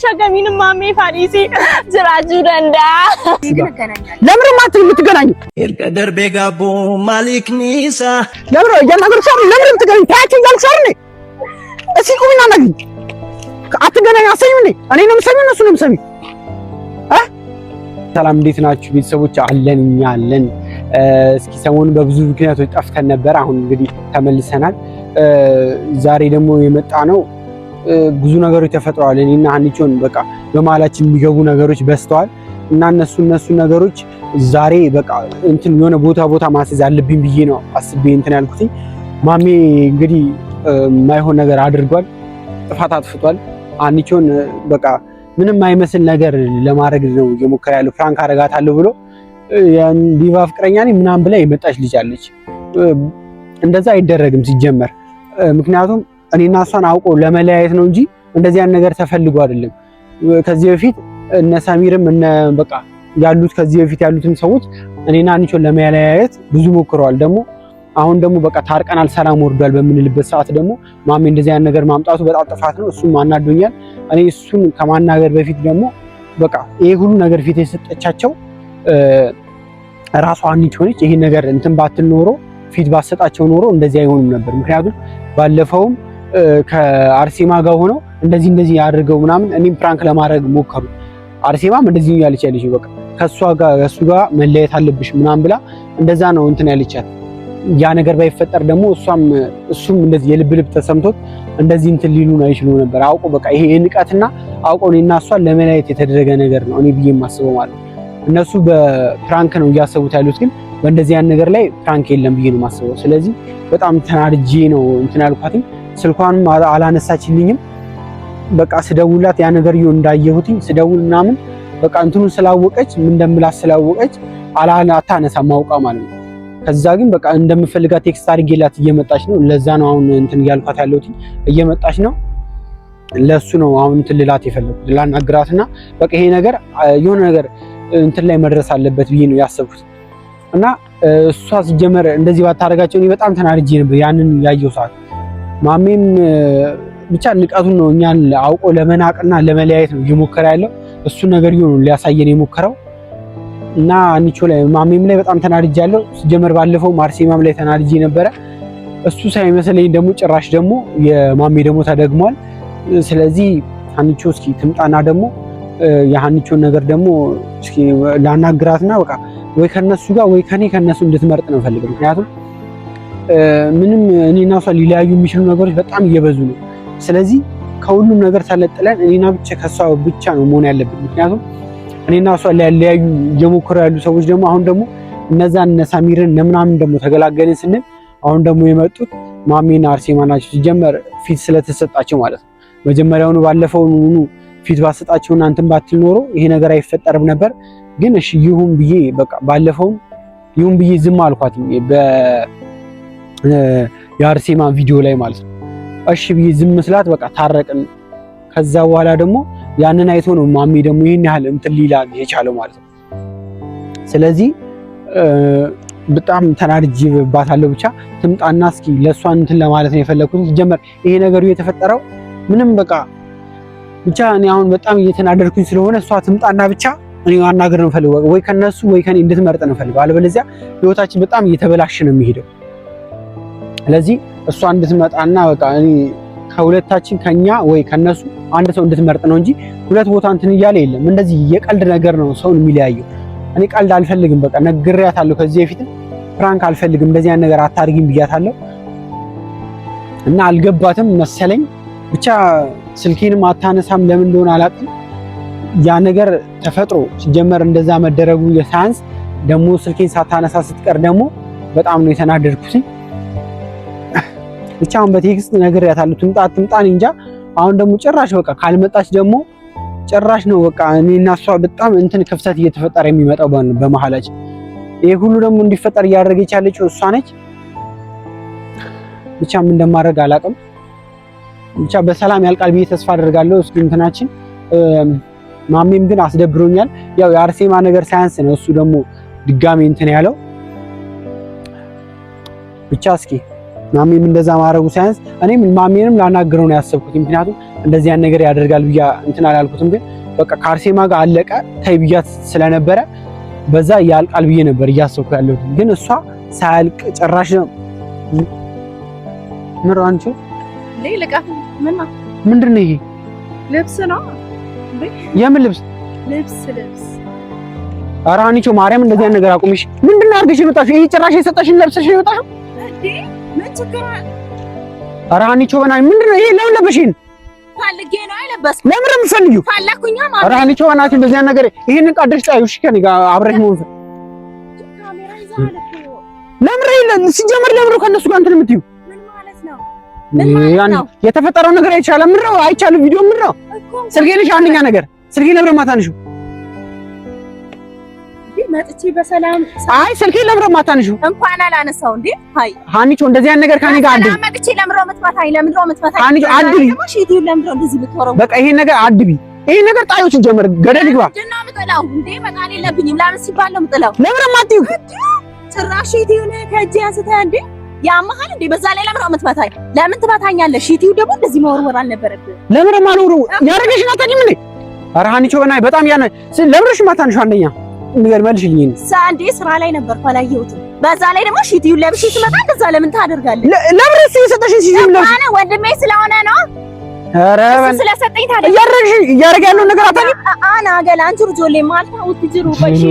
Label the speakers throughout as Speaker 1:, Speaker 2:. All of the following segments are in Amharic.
Speaker 1: ሸገሚን ማሜ ፋሪሲ ስራጁ ደንዳ
Speaker 2: ለምን ማት የምትገናኙ
Speaker 3: ኤርቀደር ቤጋቦ ማሊክ ኒሳ
Speaker 2: ለምን ያናገር ሰው ለምን የምትገናኙ ታያችሁ ያልሰር ነኝ እሺ ቁሚና ነኝ አትገናኙ አሰኙ ነኝ እኔ ነው የምሰሚው እነሱ ነው የምሰሚው ሰላም እንዴት ናችሁ ቤተሰቦች አለን እኛ አለን እስኪ ሰሞኑን በብዙ ምክንያቶች ጠፍተን ነበር አሁን እንግዲህ ተመልሰናል ዛሬ ደግሞ የመጣ ነው ብዙ ነገሮች ተፈጥረዋል እኔና ሀኒቾን በቃ በመሃላችን የሚገቡ ነገሮች በስተዋል እና እነሱ ነገሮች ዛሬ በቃ እንትን የሆነ ቦታ ማስያዝ አለብኝ ብዬ ነው አስቤ እንትን ያልኩት ማሜ እንግዲህ ማይሆን ነገር አድርጓል ጥፋት አጥፍቷል ሀኒቾን በቃ ምንም አይመስል ነገር ለማድረግ ነው እየሞከረ ያለው ፍራንክ አረጋታለሁ ብሎ ያን ዲቫ ፍቅረኛ ነኝ ምናምን ብላ የመጣች ልጅ አለች እንደዛ አይደረግም ሲጀመር ምክንያቱም እኔና እሷን አውቆ ለመለያየት ነው እንጂ እንደዚህ ያን ነገር ተፈልጎ አይደለም ከዚህ በፊት እነ ሳሚርም እነ በቃ ያሉት ከዚህ በፊት ያሉትን ሰዎች እኔና ሀኒቾን ለመለያየት ብዙ ሞክረዋል ደግሞ አሁን ደግሞ በቃ ታርቀናል ሰላም ወርዷል በምንልበት ሰዓት ደግሞ ማሜ እንደዚህ ያን ነገር ማምጣቱ በጣም ጥፋት ነው እሱም አናዶኛል እኔ እሱን ከማናገር በፊት ደግሞ በቃ ይሄ ሁሉ ነገር ፊት የሰጠቻቸው ራሷ ሀኒቾ ነች ይሄ ነገር እንትን ባትል ኖሮ ፊት ባሰጣቸው ኖሮ እንደዚህ አይሆንም ነበር ምክንያቱም ባለፈውም ከአርሴማ ጋር ሆነው እንደዚህ ያድርገው ምናምን እኔም ፕራንክ ለማድረግ ሞከሩ አርሴማም እንደዚህ ያለች በቃ ከሱ ጋር መለየት አለብሽ ምናምን ብላ እንደዛ ነው እንትን ያለቻት ያ ነገር ባይፈጠር ደግሞ እሱም እንደዚህ የልብ ተሰምቶት እንደዚህ እንትን ሊሉን አይችሉ ነበር አውቆ በቃ ይሄ ንቀትና አውቆ እኔና እሷን ለመለያየት የተደረገ ነገር ነው እኔ ብዬ የማስበው ማለት እነሱ በፕራንክ ነው እያሰቡት ያሉት ግን በእንደዚህ ያን ነገር ላይ ፕራንክ የለም ብዬ ነው የማስበው ስለዚህ በጣም ተናድጄ ነው እንትን ያልኳትኝ ስልኳንም አላነሳችልኝም በቃ ስደውላት ያ ነገር ይሁን እንዳየሁትኝ ስደውል ምናምን በቃ እንትኑን ስላወቀች ምን እንደምላት ስላወቀች አታነሳም አውቃ ማለት ነው ከዛ ግን በቃ እንደምፈልጋት ቴክስት አድርጌላት እየመጣች ነው ለዛ ነው አሁን እንትን ያልኳት ያለሁት እየመጣች ነው ለሱ ነው አሁን እንትን ልላት የፈለኩት ላናግራትና በቃ ይሄ ነገር የሆነ ነገር እንትን ላይ መድረስ አለበት ብዬ ነው ያሰብኩት እና እሷ ሲጀመር እንደዚህ ባታረጋቸው እኔ በጣም ተናድጄ ነበር ያንን ያየው ሰዓት ማሜም ብቻ ንቀቱን ነው እኛን አውቆ ለመናቅና ለመለያየት ነው እየሞከረ ያለው እሱ ነገር ይሁን ሊያሳየን የሞከረው እና ሀኒቾ ላይ ማሜም ላይ በጣም ተናድጃለሁ ሲጀመር ባለፈው አርሴማም ላይ ተናድጄ ነበረ እሱ ሳይመስለኝ ደግሞ ጭራሽ ደግሞ የማሜ ደግሞ ተደግሟል ስለዚህ ሀኒቾ እስኪ ትምጣና ደግሞ የሀኒቾን ነገር ደግሞ እስኪ ላናግራትና በቃ ወይ ከነሱ ጋር ወይ ከነሱ እንድትመርጥ ነው ፈልገው ምክንያቱም ምንም እኔና እሷ ሊለያዩ የሚችሉ ነገሮች በጣም እየበዙ ነው ስለዚህ ከሁሉም ነገር ተለጥለን እኔና ብቻ ከሷ ብቻ ነው መሆን ያለብን ምክንያቱም እኔና እሷ ሊለያዩ እየሞከሩ ያሉ ሰዎች ደግሞ አሁን ደግሞ እነዛን ሳሚርን ለምናምን ደግሞ ተገላገልን ስንል አሁን ደግሞ የመጡት ማሜና አርሴማ ናቸው ሲጀመር ፊት ስለተሰጣቸው ማለት ነው መጀመሪያውኑ ባለፈው ፊት ባሰጣቸውና እንትን ባትል ኖሮ ይሄ ነገር አይፈጠርም ነበር ግን እሺ ይሁን ብዬ በቃ ባለፈው ይሁን ብዬ ዝም አልኳት የአርሴማ ቪዲዮ ላይ ማለት ነው እሺ ብዬ ዝም መስላት በቃ ታረቅን ከዛ በኋላ ደግሞ ያንን አይቶ ነው ማሜ ደግሞ ይሄን ያህል እንትን ሊላ የቻለው ማለት ነው ስለዚህ በጣም ተናድጄባታለሁ ብቻ ትምጣና እስኪ ለሷን እንትን ለማለት ነው የፈለኩት ጀመር ይሄ ነገሩ የተፈጠረው ምንም በቃ ብቻ እኔ አሁን በጣም እየተናደድኩኝ ስለሆነ እሷ ትምጣና ብቻ እኔ ማናገር ነው ፈልገው ወይ ከነሱ ወይ ከኔ እንድትመርጥ ነው ፈልገው አለበለዚያ ህይወታችን በጣም እየተበላሸ ነው የሚሄደው ስለዚህ እሷ እንድትመጣና በቃ እኔ ከሁለታችን ከኛ ወይ ከነሱ አንድ ሰው እንድትመርጥ ነው እንጂ ሁለት ቦታ እንትን እያለ የለም እንደዚህ የቀልድ ነገር ነው ሰውን የሚለያየው እኔ ቀልድ አልፈልግም በቃ ነግሬያታለሁ ከዚህ በፊት ፍራንክ አልፈልግም እንደዚህ ያን ነገር አታርጊም ብያታለሁ እና አልገባትም መሰለኝ ብቻ ስልኬንም አታነሳም ለምን እንደሆነ አላውቅም ያ ነገር ተፈጥሮ ሲጀመር እንደዛ መደረጉ የሳይንስ ደግሞ ስልኬን ሳታነሳ ስትቀር ደግሞ በጣም ነው የተናደድኩት ብቻ አሁን በቴክስት ነግሬያታለሁ ትምጣ እንጃ አሁን ደግሞ ጭራሽ በቃ ካልመጣች ደግሞ ጭራሽ ነው በቃ እኔና እሷ በጣም እንትን ክፍተት እየተፈጠረ የሚመጣው በመሃላችን ይሄ ሁሉ ደግሞ እንዲፈጠር እያደረገች ያለችው እሷ ነች ብቻ ምን እንደማደርግ አላውቅም ብቻ በሰላም ያልቃል ብዬ ተስፋ አደርጋለሁ እስኪ እንትናችን ማሜም ግን አስደብሮኛል ያው የአርሴማ ነገር ሳይንስ ነው እሱ ደግሞ ድጋሚ እንትን ያለው ብቻ እስኪ ማሜም እንደዛ ማረጉ ሳይንስ እኔም ማሜንም ላናግረው ነው ያሰብኩት ምክንያቱም እንደዚህ ያን ነገር ያደርጋል ብያ እንትን አላልኩትም። ግን በቃ ከአርሴማ ጋር አለቀ ተይ ብያት ስለነበረ በዛ ያልቃል ብዬ ነበር እያሰብኩ ያለሁት። ግን እሷ ሳያልቅ ጭራሽ ምሮ አንቺ
Speaker 1: ለይልቃ
Speaker 2: ምንድን ነው ይሄ?
Speaker 1: ልብስ ነው።
Speaker 2: የምን ልብስ?
Speaker 1: ልብስ
Speaker 2: ኧረ ሀኒቾ ማርያም እንደዚህ ነገር አቁምሽ። ምንድን ነው አድርገሽ የመጣሽው? ይሄ ጭራሽ የሰጠሽን ለብሰሽ ነው የመጣሽው
Speaker 1: እንዴ? ምን ችግር አለ?
Speaker 2: ኧረ ሀኒቾ በእናትሽ ምንድን ነው ይሄ? ለምን ለበሽኝ?
Speaker 1: ፈልጌ ነው የለበስኩት።
Speaker 2: ለምን ነው የምትፈልጊው?
Speaker 1: ፈለኩኛ ማለት።
Speaker 2: ኧረ ሀኒቾ በእናትሽ እንደዚህ ነገር ይሄንን ቀድሽ ጣዩ። እሺ ከኔ ጋር አብረሽ መሆን
Speaker 1: ካሜራ ይዘሃል እኮ።
Speaker 2: ለምን ይላል ሲጀመር ለምን ነው ከነሱ ጋር እንትን የምትይው?
Speaker 1: ምን ማለት ነው? ምን ማለት ነው?
Speaker 2: የተፈጠረው ነገር አይቻልም። ምን ነው አይቻልም? ቪዲዮ ምን ነው? ስልኬንሽ አንደኛ ነገር ስልኬን ለምን ማታንሹ?
Speaker 1: መጥቼ በሰላም
Speaker 2: አይ ስልኬን ለምን ማታንሹ?
Speaker 1: እንኳን አላነሳው እንዴ? አይ
Speaker 2: ሀኒቾ እንደዚህ አይነት ነገር ከኔ ጋር አድቢ።
Speaker 1: መጥቼ ለምን መጥፋታኝ? ለምን መጥፋታኝ?
Speaker 2: ሀኒቾ አድቢ።
Speaker 1: ለምን እንደዚህ ብትወረው?
Speaker 2: በቃ ይሄን ነገር አድቢ። ይሄን ነገር ጣዮችን ጀመር ገደል ይግባ።
Speaker 1: እና ምጥላው እንዴ? መጣል የለብኝም። ለምን ሲባል ነው ምጥላው?
Speaker 2: ለምን ማጥዩ?
Speaker 1: ጭራሽ ሺቲውን ከእጄ አንስተህ እንዴ? ያመሃል እንዴ? በዛ ላይ ለምን መጥፋታኝ? ለምን ትመታኛለህ? ሺቲው ደግሞ እንደዚህ መወርወር አልነበረብህ።
Speaker 2: ለምን ማልወሩ? ያረገሽን አታውቂም እንዴ? ኧረ ሀኒቾ በናይ በጣም ያነ ለምን ማታንሹ? አንደኛ ነገር መልሽልኝ።
Speaker 1: ሳንዴ ስራ ላይ ነበር አላየሁትም። በዛ ላይ ደግሞ ሺቲውን ለብሼ ስመጣ እንደዛ ለምን ታደርጋለህ?
Speaker 2: ለምን እሱ የሰጠሽን ሲዝም ነው?
Speaker 1: አና ወንድሜ ስለሆነ ነው።
Speaker 2: ኧረ
Speaker 1: ስለሰጠኝ ታዲያ
Speaker 2: እያደረገ ያለው ነገር አታውቂም?
Speaker 1: አና ገላ አንቺ ሩጆሌ ማልታ ውትጅሩ በሺ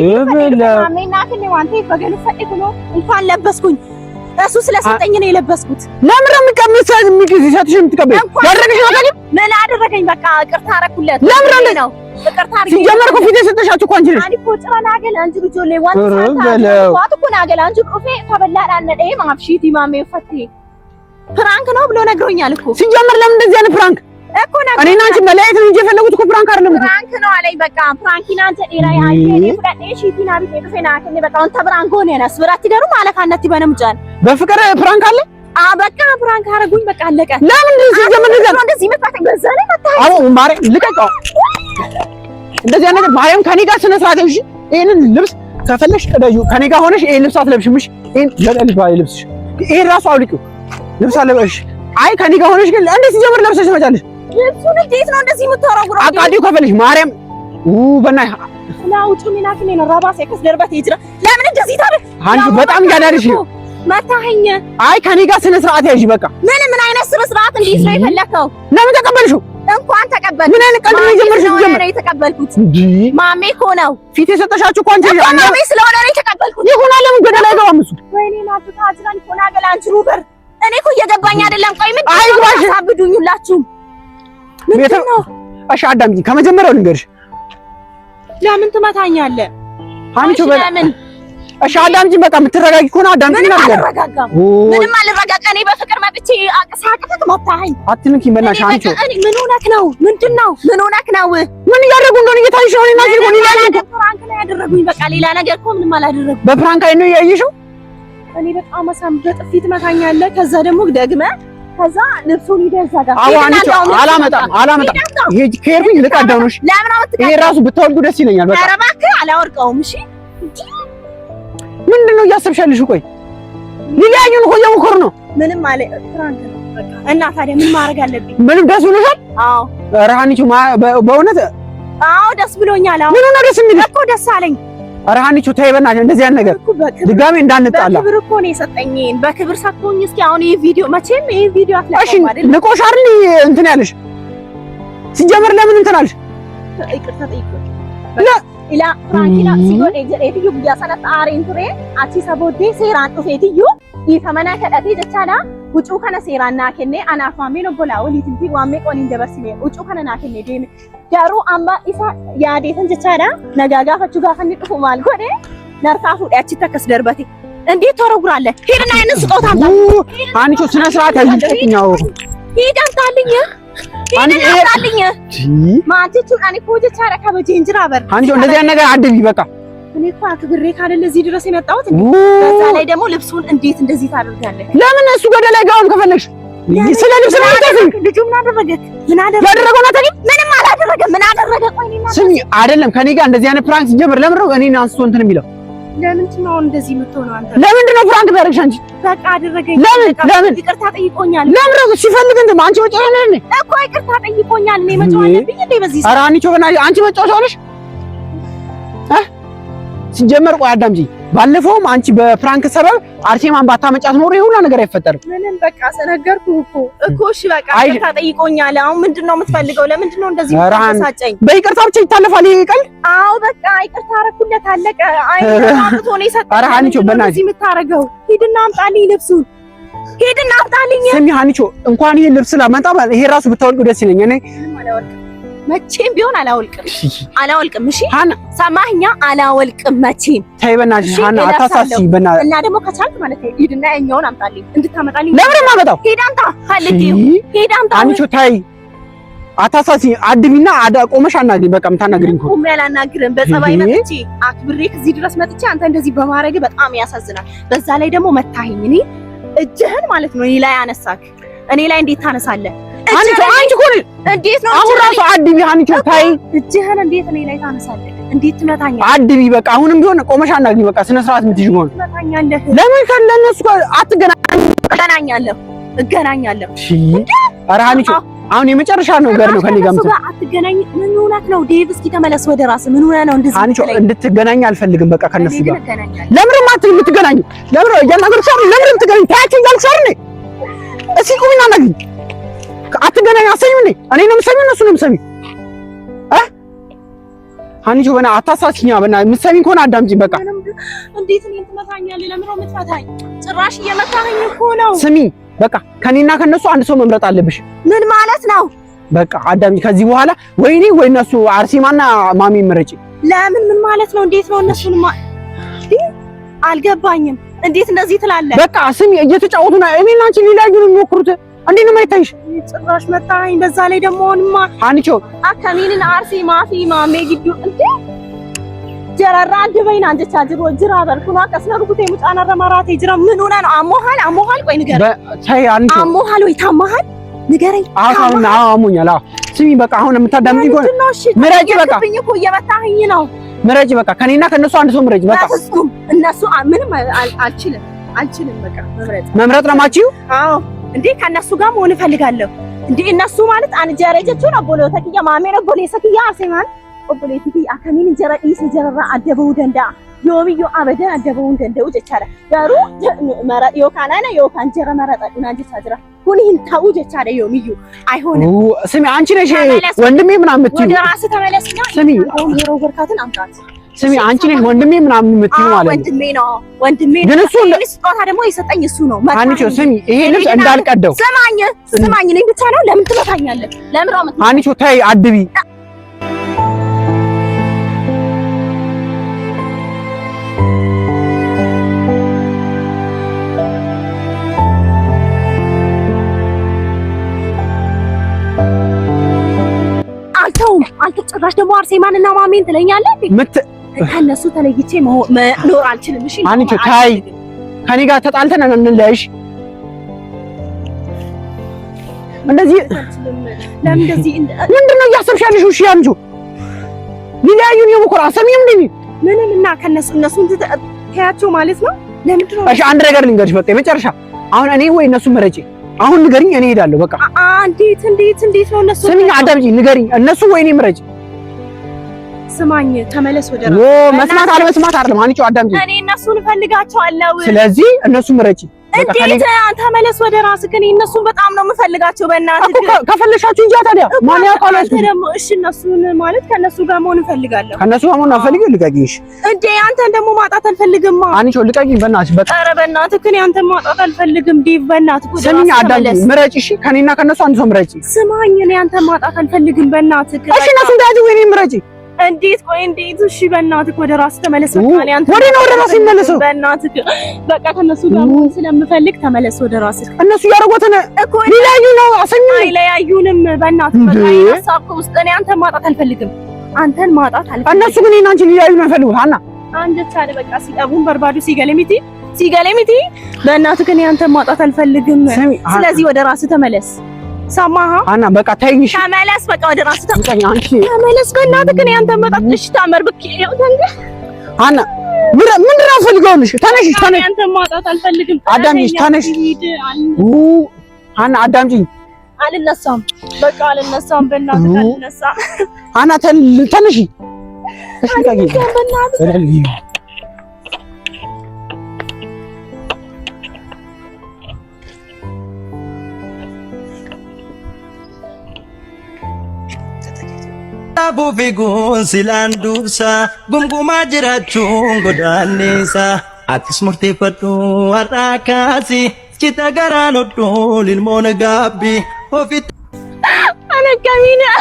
Speaker 1: ማሜና ከኔ ዋንቴ በገሉ ፈጥኩ ነው እንኳን ለበስኩኝ። እሱ ስለሰጠኝ ነው የለበስኩት። ለምን ነው የምትቀበይው? የሚሰጥሽ የምትቀበይው ያደረገሽ አታውቂም? ምን አደረገኝ? በቃ ይቅርታ አደረኩለት። ለምን ነው ይቅርታ አድርጌ ሲጀመር እኮ ፊት የሰጠሻችሁ እኮ አንቺ ነሽ። አኒ ኮጭራና ገለ አንቺ ልጆሌ ዋት እኮ ናገለ አንቺ ቁፌ ተበላዳነ ደይ ማፍሺቲ ማሜ ፈቴ ፕራንክ ነው ብሎ ነግሮኛል እኮ። ሲጀመር ለምን እንደዚህ አይነት ፕራንክ እኮ ነው? እኔና አንቺ መለያየት ነው እንጂ የፈለጉት እኮ ፕራንክ አይደለም። ፕራንክ ነው አለኝ። በቃ ፕራንኪና አንተ ዴራ ያይኔ ፍዳዴ ሺቲና ቢቴ ዱፌና ከኔ በቃ አንተ ፕራንክ ሆነ ነስ ብራት ይገሩ ማለካነት ይበነምጫል። በፍቅር ፕራንክ አለ። በቃ ፕራንክ አረጉኝ። በቃ አለቀ። ለምን ሲጀመር እንደዚህ መጣኝ? በዛ ላይ መጣኝ። አዎ ማርያም ልቀቀው። እንደዚህ ነገር ማርያም ከኔ ጋር ስነ ስርዓት እሺ። ይሄንን ልብስ ከፈለሽ ቀደዩ ከኔ ጋር ሆነሽ ይሄን ልብስ አትለብሽም። እሺ ይሄን ለጠልሽ ባይ ልብስሽ ይሄን ራሱ አውልቂው ልብስ አለበሽ። አይ ከኔ ጋር ሆነሽ ግን እንዴት ሲጀምር ለብሰሽ ትመጫለሽ? ልብሱን እንዴት ነው እንደዚህ የምትወረውረው? አቃዲው ከፈለሽ ማርያም በእናትሽ ስላውጭ ሚናክኔ ነው ራባስ የከስ ደርበት ይጅራ ለምን እንደዚህ ታዲያ? አንቺ በጣም ያዳርሽ ነው መታኸኝ። አይ ከኔ ጋር ስነ ስርዓት ያዥ። በቃ ምን አይነት ስነ ስርዓት እንዴት ነው የፈለከው? ለምን ተቀበልሽው? እንኳን ተቀበል። ምን አይነት ቀልድ ነው የጀመርሽው? ጀመር ነው የተቀበልኩት እንጂ ማሜ እኮ ነው ፊት የሰጠሻችሁ እኮ አንቺ ማሜ ስለሆነ ነው የተቀበልኩት። ይሁን ለምን ገደል አይገባም እሱ? ወይኔ ናቱ ታጅራን እኮ ናገላ አንቺ ሩበር እኔ እኮ እየገባኝ አይደለም። ቆይ ምን ታሳብዱኝ ሁላችሁም? ምንድን ነው? እሺ አዳምጪ፣ ከመጀመሪያው ልንገርሽ። ለምን ትመታኛለህ? ሀኒቾ ለምን? እሺ አዳምጪኝ። በቃ የምትረጋጊ ከሆነ አዳምጪኝ። ነገር ምንም አልረጋጋ። እኔ በፍቅር መጥቼ አቅሳቅተህ መታኸኝ። አትንኪ በእናትሽ ሀኒቾ። ምን ሆነህ ነው? ምንድን ነው? ምን ሆነህ ነው? ምን እያደረጉ እንደሆነ እየታየሽ ነው? እና ዚጎን ይላል ፕራንክ ነው ያደረጉኝ። በቃ ሌላ ነገር እኮ ምንም አላደረጉም። በፕራንክ አይ ነው ያየሽው? እኔ በጣም አሳም በጥፊት መታኛለህ። ከዛ ደግሞ ደግመህ ከዛ ልብሱን ይደዛጋ። አዎ ሀኒቾ አላመጣም። ይሄ ከሄድኩኝ ልቀዳው ነው። ይሄ ራሱ ብታወልዱ ደስ ይለኛል። በቃ ኧረ እባክህ አላወርቀውም። እሺ ምንድን ነው እያሰብሻለሽ? ቆይ ሊለያዩን እኮ እየሞከሩ ነው። ምንም አለ ፍራንክ ነው በቃ። እና ታዲያ ምን ማድረግ አለብኝ? ምንም ደስ ብሎሻል? አዎ ኧረ ሀኒቾ በእውነት አዎ ደስ ብሎኛል። አዎ ምን ነው ደስ የሚል እኮ ደስ አለኝ። ኧረ ሀኒቾ ተይ በእናትሽ እንደዚህ አይነት ነገር ድጋሜ እንዳንጣላ። በክብር እኮ ነው የሰጠኝን በክብር ሰጥቶኝ። እስኪ አሁን ይሄ ቪዲዮ መቼም ይሄ ቪዲዮ አትለቀም አይደል? ንቆሽ አይደል እንትን ያለሽ? ሲጀመር ለምን እንትን አለሽ? ይቅርታ ጠይቁ ኢላ ፍራንኪና ሲጎን ኤጀሬቲዩ ጉያሰነት አሬን ቱሬ አቺ ሰቦዴ ሴራን ጡፌቲዩ ይተመና ከዳቴ ጀቻላ ውጩ ከነ ሴራና ከኔ አናፋሜ ነው ቦላ ወሊትንቲ ዋሜ ቆን እንደበስኔ ውጩ ከነ ናከኔ ዴም ጋሩ አምባ ኢሳ ያዴተን ጀቻላ ነጋጋ ፈቹ ጋፈን ጥፉ ማል ጎዴ ነርካፉ ዳቺ ተከስ ደርበቴ እንዴት ተወረውራለህ? ሄድና አይነን ስጦታ አምጣ። ሀኒቾ ስነ ስርዓት ያይልኝኛው ሄድ አምጣልኝ አንቺ ማንቺ አኔ ኮጀ ቻራ ከበጀ እንጅራ በር አንቺ እንደዚህ አይነት ነገር አድርጊ። በቃ እኔ እኮ አክብሬ ካለ እዚህ ድረስ የመጣሁት በዛ ላይ ደግሞ ልብሱን እንዴት እንደዚህ ታደርጋለህ? ለምን እሱ ገደል አይገባም? ከፈለግሽ ስለ ልብስ ነው ታውቂ። ልጁ ምን አደረገ? ምን ያደረገው ነው ታውቂ? ምንም አላደረገም። ምን አደረገ? ቆይ እኔና ስሚ አይደለም ከኔ ጋር እንደዚህ አይነት ፕራንክ ሲጀምር ለምን ነው እኔን አንስቶ እንትን የሚለው? ለምንድን ነው እንደዚህ የምትሆነው አንተ?
Speaker 2: ለምንድን ነው ፍራንክ ቢያደርግሽ አንቺ?
Speaker 1: በቃ አደረገኝ።
Speaker 2: ለምን
Speaker 1: ይቅርታ ጠይቆኛል።
Speaker 2: ለምን ነው ሲፈልግ እንደ አንቺ መጫወቻ ነሽ
Speaker 1: እኮ ይቅርታ ጠይቆኛል። እኔ መጫወቻ አለብኝ እንዴ በዚህ?
Speaker 2: ኧረ አንቺ በእናትሽ አንቺ መጫወቻ ነሽ። ሲጀመር ቆይ አዳምጪኝ። ባለፈውም አንቺ በፍራንክ ሰበብ አርሴማን ባታመጫት ኖሮ ይሁላ ነገር አይፈጠርም።
Speaker 1: ምንም በቃ ሰነገርኩህ እኮ እሺ በቃ ይቅርታ ጠይቆኛል። አሁን ምንድነው የምትፈልገው? ለምንድን ነው እንደዚህ የምታሳጨኝ?
Speaker 2: በይቅርታ ብቻ ይታለፋል ይሄ ቀል?
Speaker 1: አዎ በቃ ይቅርታ አደረኩለት አለቀ። አይ አጥቶ ነው የሰጠኝ።
Speaker 2: ኧረ ሀኒቾ በእናትሽ
Speaker 1: እዚህ የምታረገው ሂድና አምጣልኝ ልብሱን፣ ሂድና አምጣልኝ።
Speaker 2: ስሚ ሀኒቾ እንኳን ይሄ ልብስ ላመጣ ይሄ ራሱ ብታወልቀው ደስ ይለኛል። እኔ
Speaker 1: መቼም ቢሆን አላወልቅም። እሺ ሰማኸኛ? አላወልቅም መቼም።
Speaker 2: ተይ በእናትሽ ሀና አታሳስቢ በእናትሽ።
Speaker 1: እና ደግሞ ከቻልክ ማለት ነው ሂድና የኛውን አምጣልኝ እንድታመጣልኝ።
Speaker 2: ለምን ማመጣው?
Speaker 1: ሂድ አምጣ ሂድ አምጣ።
Speaker 2: ሀኒቾ ተይ አታሳስቢ። አድሚና ቆመሽ አናግሪኝ። በቃ የምታናግሪኝ እኮ
Speaker 1: ቆሜ አላናግርም። በጸባይ መጥቼ አክብሬ እዚህ ድረስ መጥቼ አንተ እንደዚህ በማድረግ በጣም ያሳዝናል። በዛ ላይ ደግሞ መታኸኝ። እኔ እጅህን ማለት ነው እኔ ላይ አነሳክ። እኔ ላይ እንዴት ታነሳለህ?
Speaker 2: አንቺ እኮ
Speaker 1: እንዴት ነው
Speaker 2: አሁን ራሱ አድቢ ሀኒቾ ታይ
Speaker 1: እጅህን እንዴት እኔ ላይ ታነሳለህ? እንዴት ትመታኛለህ?
Speaker 2: አድቢ በቃ አሁንም ቢሆን ቆመሽ አናግሪኝ። በቃ ስነ ስርዓት የምትይዥ ሆነ
Speaker 1: ትመታኛለህ።
Speaker 2: ለምን ከነሱ ጋር
Speaker 1: እገናኛለሁ።
Speaker 2: እሺ ኧረ ሀኒቾ አሁን የመጨረሻ ነገር ነው ከኔ ጋር
Speaker 1: አትገናኝ። ምን ሆነህ ነው ዴቭ? እስኪ ተመለስ ወደ ራስህ። ምን ሆነህ ነው እንደዚህ?
Speaker 2: ሀኒቾ እንድትገናኝ አልፈልግም። በቃ ከነሱ ጋር ለምን የምትገናኙ? ለምን እያናገርኩሽ አይደል? ለምን የምትገናኙ? ታያችሁ እያልኩሽ አይደል? እስኪ ቁሚና አናግሪኝ። አትገናኝ አሰኝም እንዴ? እኔ ነው የምሰሚው እነሱ ነው የምሰሚው? ሀኒቾ በእናትሽ አታሳስኝ። በእናትሽ የምትሰሚኝ ከሆነ አዳምጪኝ። በቃ
Speaker 1: እንዴት እኔን ትመታኛለህ? ለምን ነው የምትመታኝ? ጭራሽ እየመታኸኝ እኮ ነው።
Speaker 2: ስሚ በቃ ከኔና ከነሱ አንድ ሰው መምረጥ አለብሽ።
Speaker 1: ምን ማለት ነው?
Speaker 2: በቃ አዳምጪ። ከዚህ በኋላ ወይ እኔ ወይ እነሱ አርሴማና ማሚ ምረጪ።
Speaker 1: ለምን? ምን ማለት ነው? እንዴት ነው እነሱን አልገባኝም። እንዴት እንደዚህ ትላለህ?
Speaker 2: በቃ ስሚ እየተጫወቱ ነው። እኔና አንቺ ሊለያዩ ነው የሚሞክሩት። እንዴት ነው የማይታይሽ?
Speaker 1: ጭራሽ መታኸኝ። በዛ ላይ ደግሞ አሁንማ
Speaker 2: ሀኒቾ
Speaker 1: አከሚንን አርሴማ ፊ ማሜ ግዱ እንዴ ጀራራ አንደበይና አንጀቻ ጅራ በርኩና ከስነሩኩቴ ሙጫና ረማራቴ ጅራ ምን ሆነ ነው? አሞሃል? ቆይ ንገረኝ።
Speaker 2: ተይ ሀኒቾ
Speaker 1: አሞሃል ወይ ታማሃል? ንገረኝ።
Speaker 2: አሁን አሞኛል። ስሚ በቃ አሁን የምታዳምጪኝ ከሆነ ምረጪ። በቃ
Speaker 1: እኮ እየመታኸኝ ነው።
Speaker 2: ምረጪ በቃ ከኔና ከነሱ አንድ ሰው ምረጪ። በቃ
Speaker 1: እነሱ ምንም አልችልም። በቃ
Speaker 2: መምረጥ ነው የማትችይው?
Speaker 1: አዎ እንዴ ከነሱ ጋር መሆን እፈልጋለሁ። እንዴ እነሱ ማለት አንጀረጀቹን አቦሎ ተኪያ ማሜ ነው ቦሌ ሰኪያ አርሴማን ኦቦሌቲቲ አከሚን እንጀራ ኢስ እንጀራ አደበው ደንዳ ዮብዮ አበደ አደበው ደንዳው ጀቻለ ጋሩ መራ ዮካናና ዮካን ጀራ መራጣና ጀቻጅራ ሁኒን ታው ጀቻለ ዮሚዩ አይሆንም።
Speaker 2: ስሚ አንቺ ነሽ ወንድሜ ምናምን የምትይው
Speaker 1: ወደ ራስህ ተመለስና
Speaker 2: ስሚ
Speaker 1: የሮበርካትን አምጣት።
Speaker 2: ስሚ አንቺ ነሽ ወንድሜ ምናምን የምትይው ማለት ነው።
Speaker 1: ወንድሜ
Speaker 2: ግን እሱ
Speaker 1: ስጦታ ደግሞ የሰጠኝ እሱ ነው።
Speaker 2: ሀኒቾ ስሚ ይሄ ልብስ እንዳልቀደው
Speaker 1: ስማኝ ነኝ ብቻ ነው። ለምን ትመታኛለህ? ለምን ራመት
Speaker 2: ሀኒቾ ተይ አድቢ።
Speaker 1: አንተ ጭራሽ ደግሞ አርሴማንና ማሜን ትለኛለህ? ከነሱ ተለይቼ መኖር አልችልም። እሺ
Speaker 2: ሀኒቾ ታይ ከኔ ጋር ተጣልተን እንለያይሽ። እንደዚህ
Speaker 1: ለምን እንደዚህ
Speaker 2: ምንድነው እያሰብሽ ያለሽው? እሺ ሀኒቾ ሊለያዩን የሞከሩ አሰሚም እንዴ?
Speaker 1: ምንም እና እነሱን ተያቸው ማለት ነው። ለምንድን ነው?
Speaker 2: እሺ አንድ ነገር ልንገርሽ። በቃ የመጨረሻ አሁን እኔ ወይ እነሱ ምረጪ። አሁን ንገሪኝ፣ እኔ እሄዳለሁ። በቃ
Speaker 1: እንዴት ነው እነሱ?
Speaker 2: ስሚኝ አዳምጪ፣ ንገሪኝ። እነሱ ወይ እኔ ምረጪ።
Speaker 1: ስማኝ፣ ተመለስ ወደ ራስህ።
Speaker 2: መስማት አለመስማት አይደለም ሀኒቾ፣ አዳምጪ።
Speaker 1: እኔ እነሱን እፈልጋቸዋለሁ።
Speaker 2: ስለዚህ እነሱ ምረጪ።
Speaker 1: እንዴት ተመለስ ወደ ራስህ። እኔ እነሱን በጣም ነው የምፈልጋቸው። በእናትህ
Speaker 2: እኮ ከፈለሻችሁ እንጂ ታዲያ ማን ያውቃል?
Speaker 1: ደግሞ እሺ እነሱን ማለት ከነሱ ጋር መሆን እፈልጋለሁ።
Speaker 2: ከነሱ ጋር መሆን አልፈልግም። ልቀቂኝ
Speaker 1: እንዴ! አንተን ደግሞ ማጣት አልፈልግም።
Speaker 2: ሀኒቾ ልቀቂኝ በእናትሽ። በቃ
Speaker 1: ኧረ በእናትህ እኔ አንተን ማጣት አልፈልግም። ዲቭ በእናትህ
Speaker 2: ስሚኝ፣ አዳምጪኝ፣ ምረጪ። እሺ ከኔና ከነሱ አንድ ሰው ምረጪ።
Speaker 1: ስማኝ፣ እኔ አንተን ማጣት አልፈልግም። በእናትህ
Speaker 2: እሺ እነሱን ተያዙ ወይ እኔ ምረጪ።
Speaker 1: እንዴት? ቆይ እንዴት? እሺ በእናትህ ወደ ራስህ ተመለስ። በቃ እኔ አንተ
Speaker 2: ወደ ራስህ ይመለሰው።
Speaker 1: በእናትህ በቃ ከነሱ ጋር መሆን ስለምፈልግ ተመለስ ወደ ራስህ።
Speaker 2: እነሱ ያረጋጉትን እኮ ሊለያዩ ነው። አሰኝ
Speaker 1: አይለያዩንም። በእናትህ በቃ ሀሳብ ውስጥ እኔ አንተን ማጣት አልፈልግም። አንተን ማጣት አልፈልግም።
Speaker 2: እነሱ ግን እኔና አንቺ ሊለያዩ ነው የሚፈልጉት። ሀና
Speaker 1: አንጀት አለ በቃ ሲጠቡን በርባዱ ሲገለሚቲ በእናትህ እኔ አንተን ማጣት አልፈልግም። ስለዚህ ወደ ራስህ ተመለስ። ሰማሃ
Speaker 2: አና በቃ ታይኝሽ
Speaker 1: ተመለስ። በቃ ወደ ራስህ
Speaker 2: ተመለስ። አንቺ
Speaker 1: ተመለስ በእናትህ ግን ያንተ መጣጥሽ ታመር ብክ ነው ተንገ
Speaker 2: አና ምን ራፈልገው ነሽ? ተነሽ
Speaker 1: አንተ ማጣት አልፈልግም።
Speaker 2: አዳምጪኝ፣ ተነሽ ሀና አዳምጪኝ።
Speaker 1: አልነሳም፣ በቃ አልነሳም። በእናትህ አልነሳም።
Speaker 2: ሀና ተነሽ። እሺ ታጊ በእናትህ
Speaker 3: Bufigun silandusa gumguma jirachuun godaannisa atis murteeffadhu har'aakaasi cita garaan hodhuun ilmoon gaabbi ofitti.
Speaker 1: Ana kamina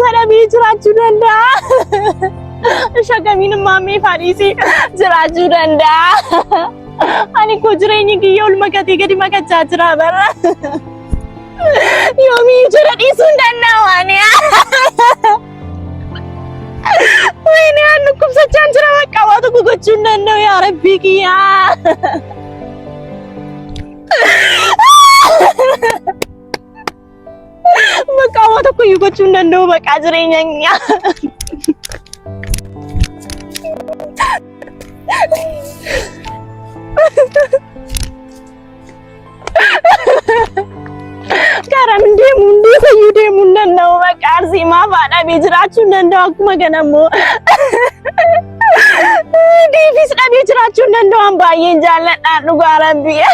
Speaker 1: ሰላም ይጅራችሁ ደንዳ ሸገሚን ማሜ ፋሪሲ ጅራችሁ ደንዳ አኒ ኮጅሬኝ ግየውል መከቴ ገዲ መከቻ ጅራ በራ ዮሚ ጅረዲሱ እንደናዋኔ ወይኔ አንኩም ሰቻን ጅራ መቃዋቱ ጉጎቹ እንደነው ያ ረቢ ኪያ መቃወት እኮ ይጎቹ እንደው በቃ ዝሬኛኛ ካራም እንዴ ሰዩዴሙ እንደው በቃ አርሲማ ባዳ ቤጅራቹ እንደው አኩማ ገነሞ ዲፊስ ዳቤጅራቹ እንደው አምባዬ እንጃለና ዱጋራም ቢያ